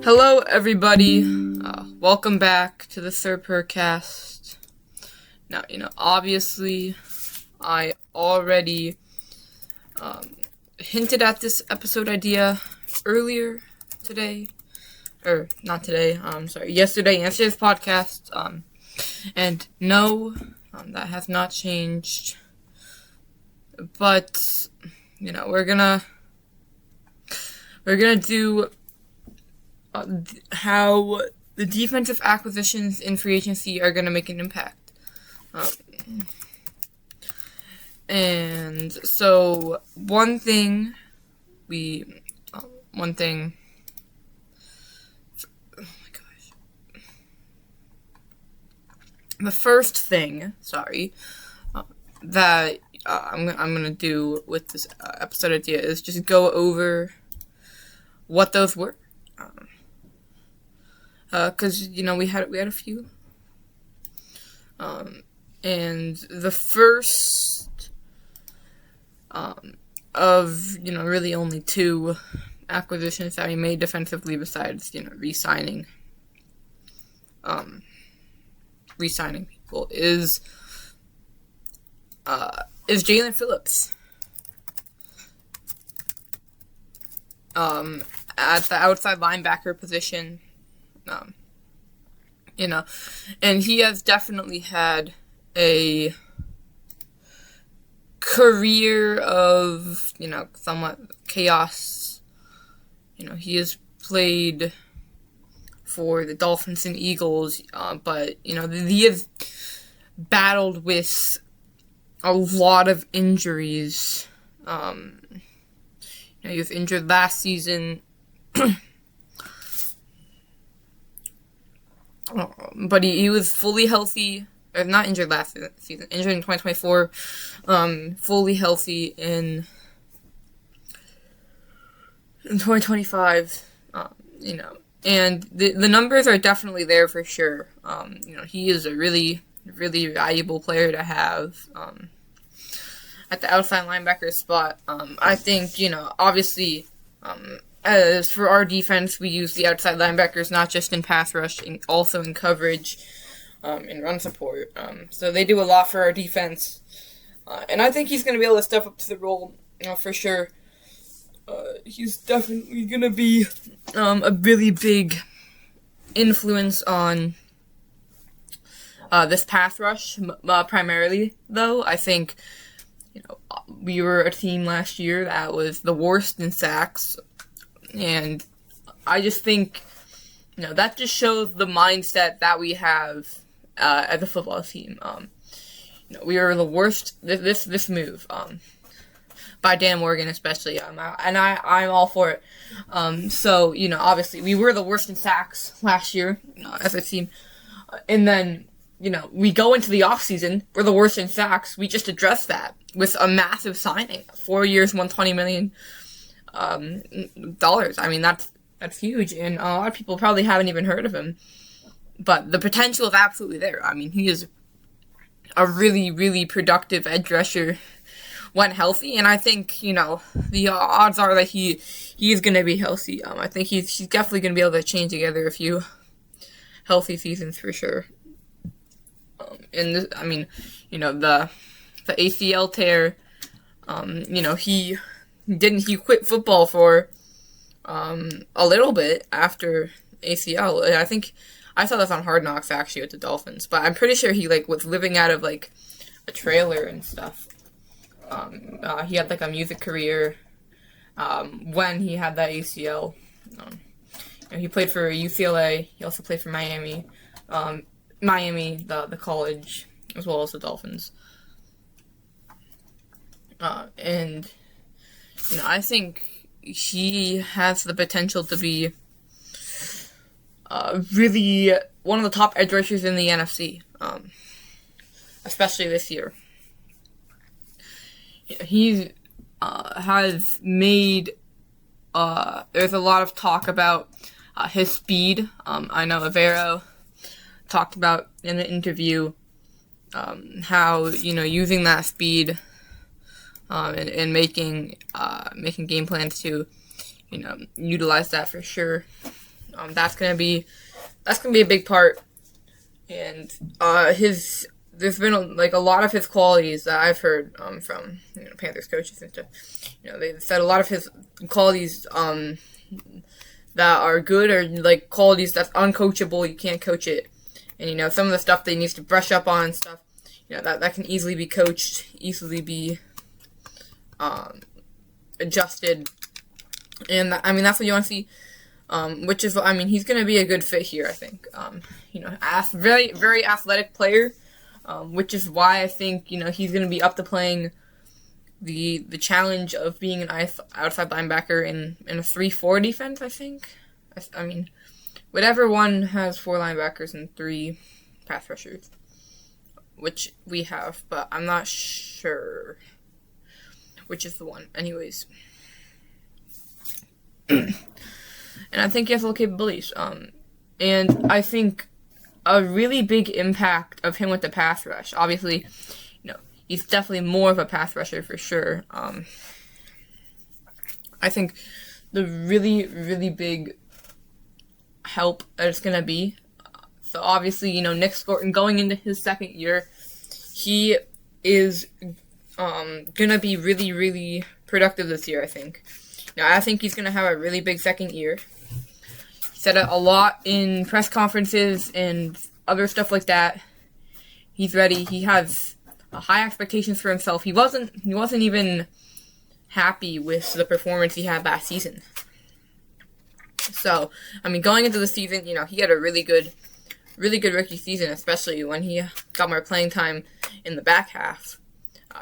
Hello, everybody. Welcome back to the Sir Purrcast. Now, obviously, I already hinted at this episode idea earlier today. Or, not today, yesterday in yesterday's podcast. And no, that has not changed. But, we're gonna do how the defensive acquisitions in free agency are going to make an impact. And so one thing, oh my gosh. The first thing, that I'm going to do with this episode idea is just go over what those were. Because, we had a few. And the first, of, really only two acquisitions that we made defensively besides, re-signing people is Jalen Phillips. At the outside linebacker position. And he has definitely had a career of, somewhat chaos. He has played for the Dolphins and Eagles, but, he has battled with a lot of injuries. He was injured last season. But he was fully healthy, or not injured last season, injured in 2024, fully healthy in 2025, and the numbers are definitely there for sure. He is a really, really valuable player to have, at the outside linebacker spot. I think, obviously, as for our defense, we use the outside linebackers not just in pass rush, also in coverage, in run support. So they do a lot for our defense. And I think he's going to be able to step up to the role, for sure. He's definitely going to be a really big influence on this pass rush, primarily, though. I think, we were a team last year that was the worst in sacks. And I just think, that just shows the mindset that we have as a football team. We were the worst. This move, by Dan Morgan especially, and I'm all for it. So obviously we were the worst in sacks last year as a team, and then we go into the offseason, we're the worst in sacks. We just addressed that with a massive signing, 4 years, $120 million. Dollars. I mean, that's huge, and a lot of people probably haven't even heard of him. But the potential is absolutely there. I mean, he is a really, really productive edge rusher when healthy, and I think the odds are that he is going to be healthy. I think he's definitely going to be able to chain together a few healthy seasons for sure. And this, the ACL tear. He quit football for a little bit after ACL. I think I saw this on Hard Knocks actually with the Dolphins, but I'm pretty sure he was living out of a trailer and stuff. He had a music career when he had that ACL. He played for UCLA. He also played for Miami, the college, as well as the Dolphins. And I think he has the potential to be really one of the top edge rushers in the NFC, especially this year. He has made, there's a lot of talk about his speed. I know Avero talked about in the interview how, using that speed and making game plans to, utilize that for sure. That's gonna be a big part. And there's been a lot of his qualities that I've heard from Panthers coaches and stuff. They've said a lot of his qualities that are good are like qualities that's uncoachable. You can't coach it, and some of the stuff that he needs to brush up on and stuff. That can easily be coached, easily be adjusted, and that's what you want to see. Which is, he's going to be a good fit here, I think. Very, very athletic player, which is why I think, he's going to be up to playing the challenge of being an outside linebacker in a 3-4 defense, I think. Whatever one has 4 linebackers and 3 pass rushers, which we have, but I'm not sure which is the one. Anyways. And I think he has all capabilities. And I think a really big impact of him with the pass rush. Obviously, he's definitely more of a pass rusher for sure. I think the really, really big help that it's going to be. So obviously, Nick Scorton going into his second year, he is going to be really, really productive this year, I think. I think he's going to have a really big second year. Said it a lot in press conferences and other stuff like that. He's ready. He has high expectations for himself. He wasn't even happy with the performance he had last season. So, going into the season, he had a really good rookie season, especially when he got more playing time in the back half.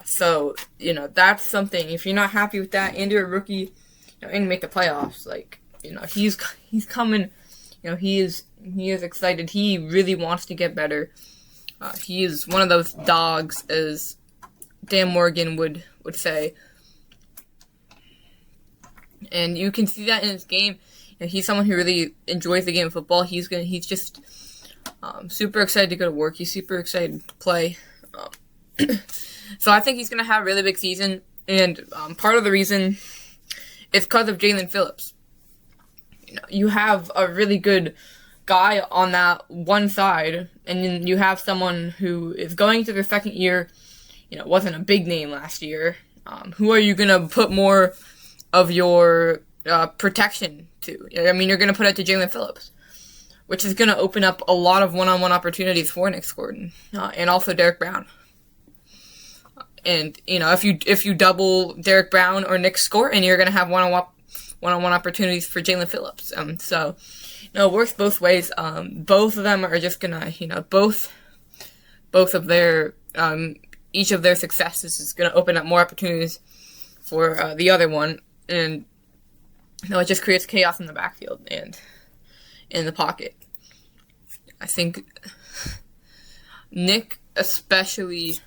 So, that's something. If you're not happy with that and you're a rookie, and make the playoffs, he's coming, he is excited. He really wants to get better. He is one of those dogs, as Dan Morgan would say. And you can see that in his game. He's someone who really enjoys the game of football. He's just super excited to go to work. He's super excited to play. So I think he's going to have a really big season. And part of the reason is because of Jalen Phillips. You have a really good guy on that one side, and then you have someone who is going to their second year, wasn't a big name last year. Who are you going to put more of your protection to? You're going to put it to Jalen Phillips, which is going to open up a lot of one-on-one opportunities for Nick Scorton, and also Derek Brown. And, if you double Derek Brown or Nick Scorton, you're going to have one-on-one opportunities for Jalen Phillips. So, it works both ways. Both of them are just going to, both of their, each of their successes is going to open up more opportunities for the other one. And, it just creates chaos in the backfield and in the pocket. I think Nick especially,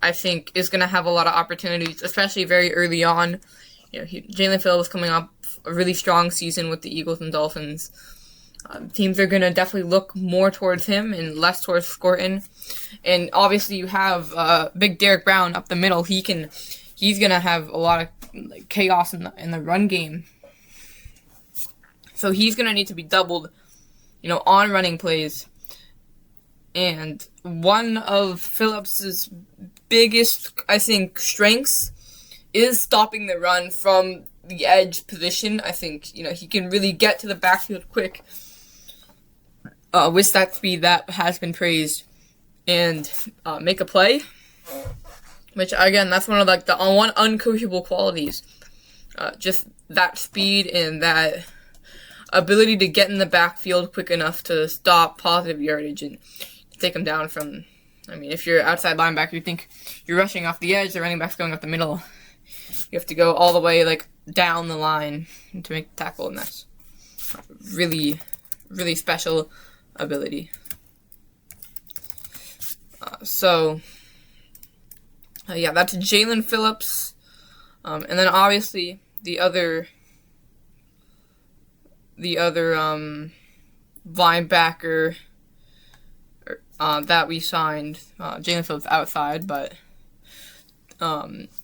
is going to have a lot of opportunities, especially very early on. Jalen Phillips was coming off a really strong season with the Eagles and Dolphins. Teams are going to definitely look more towards him and less towards Scorton. And obviously you have big Derek Brown up the middle. He's going to have a lot of chaos in the run game. So he's going to need to be doubled, on running plays. And one of Phillips's biggest, I think, strengths is stopping the run from the edge position. I think, he can really get to the backfield quick with that speed that has been praised and make a play. Which, again, that's one of the uncoachable qualities. Just that speed and that ability to get in the backfield quick enough to stop positive yardage and take them down from, if you're outside linebacker, you think you're rushing off the edge, the running back's going up the middle. You have to go all the way, down the line to make the tackle, and that's really, really special ability. That's Jalen Phillips. And then obviously the other linebacker that we signed, Jalen Phillips outside, but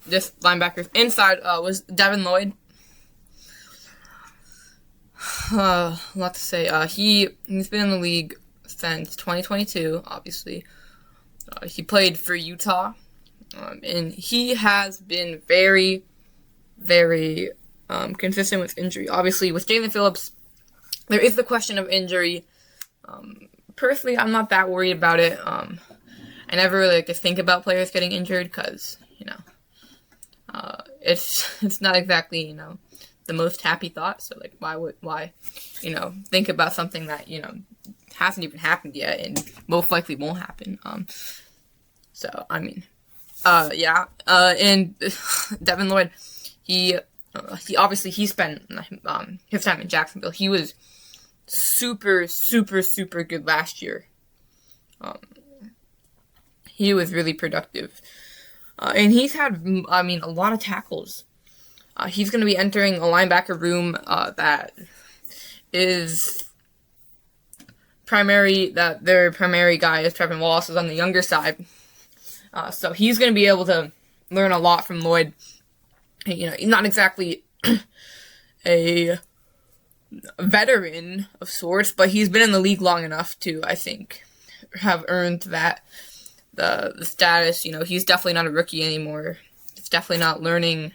this linebacker's inside was Devin Lloyd. A lot to say. He's been in the league since 2022, obviously. He played for Utah, and he has been very, very consistent with injury. Obviously, with Jalen Phillips, there is the question of injury. Personally, I'm not that worried about it. I never really like to think about players getting injured because, it's not exactly, the most happy thought. So, like, why, think about something that, hasn't even happened yet and most likely won't happen. So, I mean, and Devin Lloyd, he obviously, he spent his time in Jacksonville. He was super, super, super good last year. He was really productive. And he's had, a lot of tackles. He's going to be entering a linebacker room that is their primary guy is Trevin Wallace, is on the younger side. So he's going to be able to learn a lot from Lloyd. He's not exactly a veteran of sorts, but he's been in the league long enough to, I think, have earned the status. He's definitely not a rookie anymore. He's definitely not learning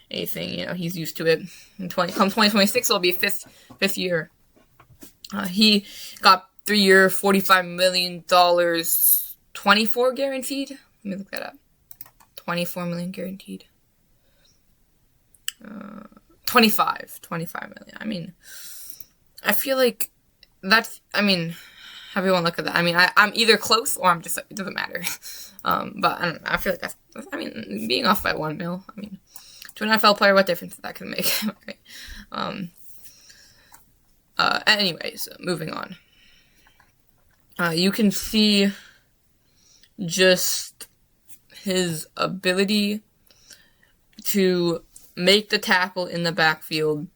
anything. He's used to it. Come 2026, it'll be fifth year. He got 3-year, $45 million, 24 guaranteed. Let me look that up. 24 million guaranteed. 25 million. I feel like that's, everyone look at that. I'm either close or I'm just, it doesn't matter. But I don't know. I feel like that's, being off by 1 mil, to an NFL player, what difference that can make? Right? Anyways, moving on. You can see just his ability to make the tackle in the backfield,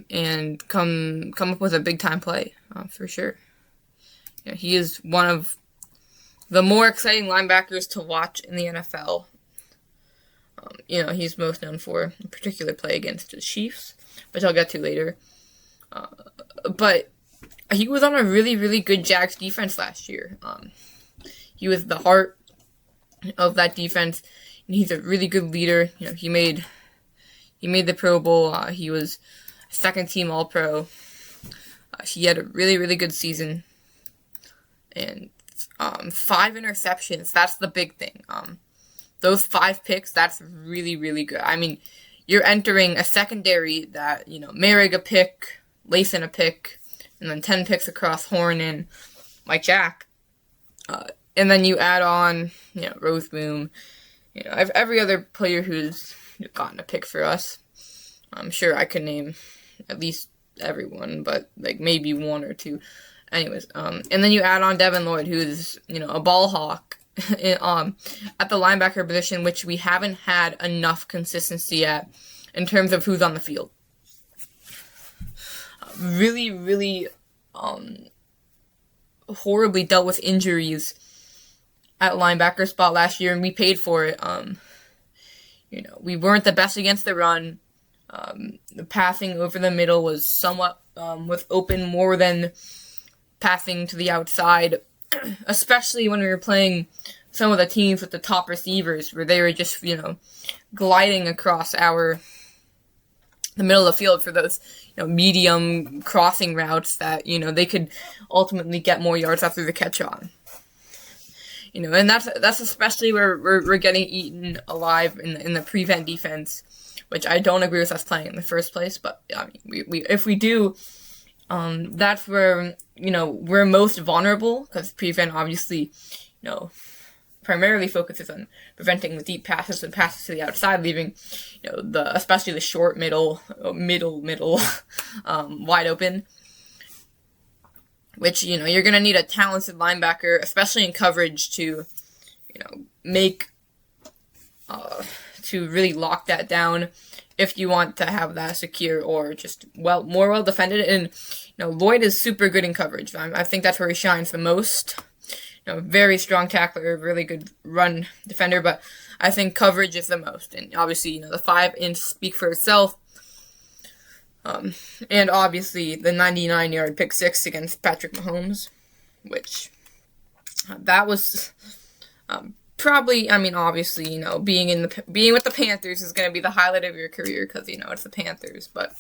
and come up with a big time play, for sure. He is one of the more exciting linebackers to watch in the NFL. He's most known for a particular play against the Chiefs, which I'll get to later. But he was on a really, really good Jags defense last year. He was the heart of that defense, and he's a really good leader. He made the Pro Bowl. He was second team All-Pro. He had a really, really good season. And 5 interceptions, that's the big thing. Those 5 picks, that's really, really good. You're entering a secondary that, Merrick a pick, Lathan a pick, and then 10 picks across Horn and Mike Jack. And then you add on, Roseboom, every other player who's gotten a pick for us. I'm sure I could name at least everyone, but like maybe 1 or 2. Anyways, and then you add on Devin Lloyd, who's, a ball hawk at the linebacker position, which we haven't had enough consistency at in terms of who's on the field. Really, really horribly dealt with injuries at linebacker spot last year, and we paid for it. We weren't the best against the run. The passing over the middle was somewhat was open more than passing to the outside, especially when we were playing some of the teams with the top receivers, where they were just, gliding across the middle of the field for those, medium crossing routes that, they could ultimately get more yards after the catch on. And that's especially where we're getting eaten alive in the prevent defense, which I don't agree with us playing in the first place. But if we do, that's where we're most vulnerable, because prevent obviously primarily focuses on preventing the deep passes and passes to the outside, leaving especially the short middle wide open. Which, you're going to need a talented linebacker, especially in coverage, to, make, to really lock that down if you want to have that secure or just more well defended. And, Lloyd is super good in coverage. I think that's where he shines the most. Very strong tackler, really good run defender, but I think coverage is the most. And obviously, the 5-inch speak for itself. And obviously the 99-yard pick six against Patrick Mahomes, which that was probably, I mean, obviously, being with the Panthers is going to be the highlight of your career because it's the Panthers. But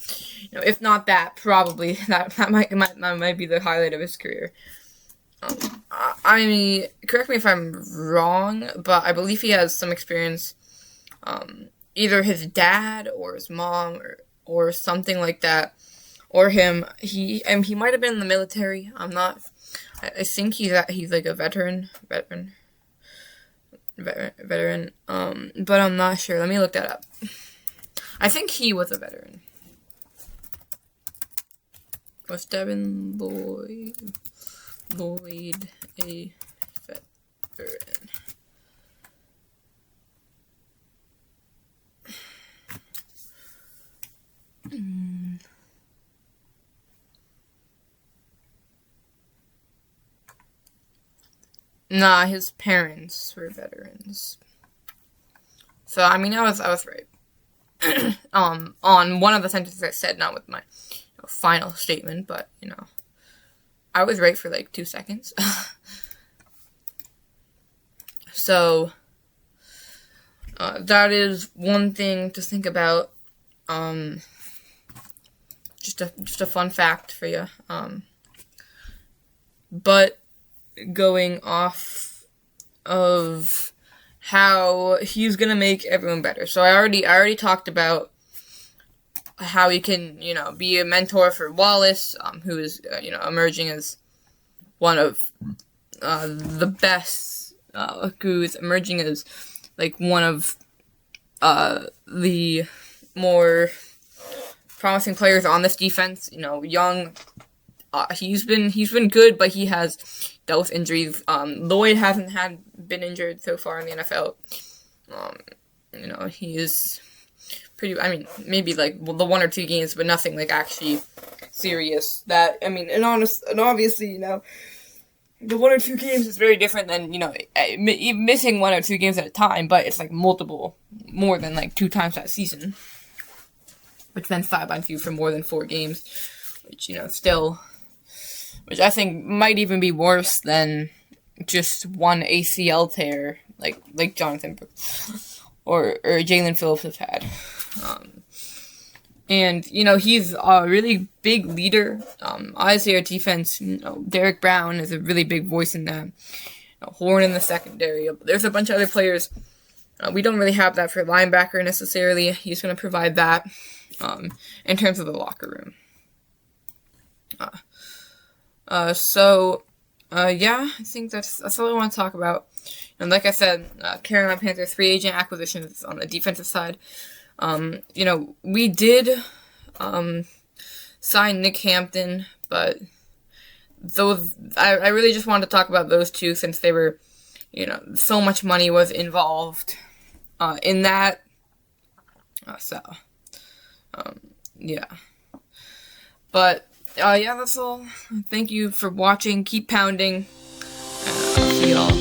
if not that, probably that might be the highlight of his career. I mean, correct me if I'm wrong, but I believe he has some experience. Either his dad or his mom or something like that, or him. He might have been in the military. I'm not. I think he's like a veteran. But I'm not sure. Let me look that up. I think he was a veteran. Was Devin Lloyd a veteran? Nah, his parents were veterans. So I mean, I was right. On one of the sentences I said, not with my final statement, but I was right for like 2 seconds. So that is one thing to think about. Just a fun fact for you. But going off of how he's gonna make everyone better. So I already talked about how he can be a mentor for Wallace, who is emerging as one of the best, who's emerging as like one of the more promising players on this defense. Young. He's been good, but he has dealt with injuries. Lloyd hasn't been injured so far in the NFL. He is pretty. I mean, maybe like the 1 or 2 games, but nothing like actually serious. That I mean, and obviously, the 1 or 2 games is very different than missing 1 or 2 games at a time. But it's like more than like 2 times that season, which then sidelines you for more than 4 games, which still. Which I think might even be worse than just one ACL tear, like Jonathan Brooks or Jalen Phillips has had. And he's a really big leader. Obviously, our defense, Derek Brown is a really big voice in that. Horn in the secondary. There's a bunch of other players. We don't really have that for linebacker necessarily. He's going to provide that in terms of the locker room. Yeah, I think that's all I want to talk about. And like I said, Carolina Panthers free agent acquisitions on the defensive side. We did sign Nick Hampton, but those I really just wanted to talk about those two since they were, so much money was involved in that. Yeah. But yeah, that's all. Thank you for watching. Keep pounding. I'll see y'all